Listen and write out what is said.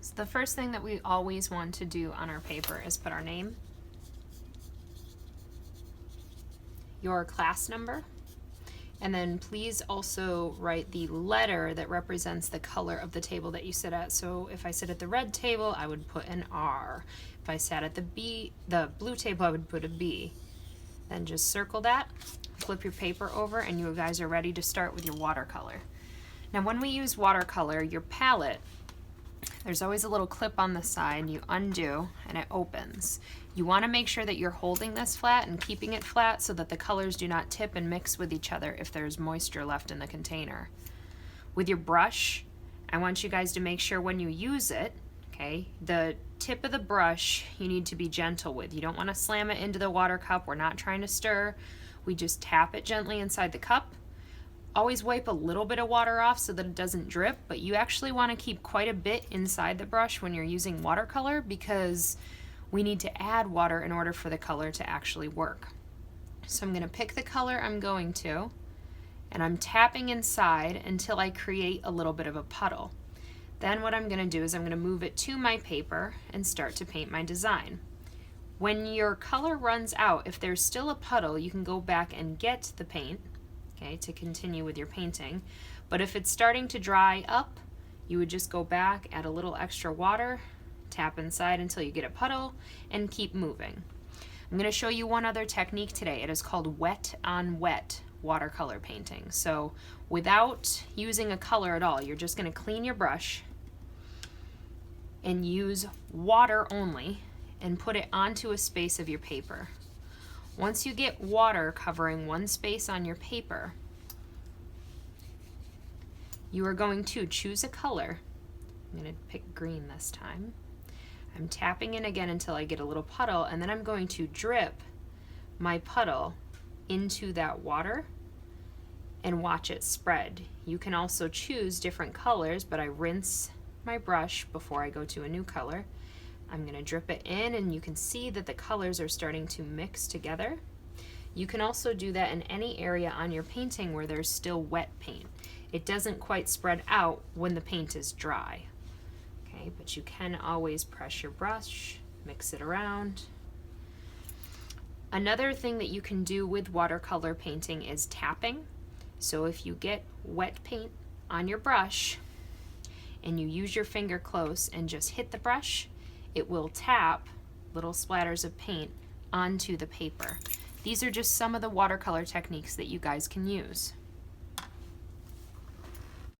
So the first thing that we always want to do on our paper is put our name, your class number, and then please also write the letter that represents the color of the table that you sit at. So if I sit at the red table, I would put an R. If I sat at the blue table, I would put a B. Then just circle that, flip your paper over, and you guys are ready to start with your watercolor. Now when we use watercolor, your palette, there's always a little clip on the side. You undo and it opens. You want to make sure that you're holding this flat and keeping it flat so that the colors do not tip and mix with each other if there's moisture left in the container. With your brush, I want you guys to make sure when you use it, okay, the tip of the brush you need to be gentle with. You don't want to slam it into the water cup. We're not trying to stir. We just tap it gently inside the cup. Always wipe a little bit of water off so that it doesn't drip, but you actually want to keep quite a bit inside the brush when you're using watercolor because we need to add water in order for the color to actually work. So I'm going to pick the color I'm going to, and I'm tapping inside until I create a little bit of a puddle. Then what I'm going to do is I'm going to move it to my paper and start to paint my design. When your color runs out, if there's still a puddle, you can go back and get the paint, okay, to continue with your painting. But if it's starting to dry up, you would just go back, add a little extra water, tap inside until you get a puddle, and keep moving. I'm going to show you one other technique today. It is called wet on wet watercolor painting. So without using a color at all, you're just going to clean your brush and use water only and put it onto a space of your paper. Once you get water covering one space on your paper, you are going to choose a color. I'm going to pick green this time. I'm tapping in again until I get a little puddle, and then I'm going to drip my puddle into that water and watch it spread. You can also choose different colors, but I rinse my brush before I go to a new color. I'm going to drip it in, and you can see that the colors are starting to mix together. You can also do that in any area on your painting where there's still wet paint. It doesn't quite spread out when the paint is dry. Okay, but you can always press your brush, mix it around. Another thing that you can do with watercolor painting is tapping. So if you get wet paint on your brush and you use your finger close and just hit the brush, it will tap little splatters of paint onto the paper. These are just some of the watercolor techniques that you guys can use.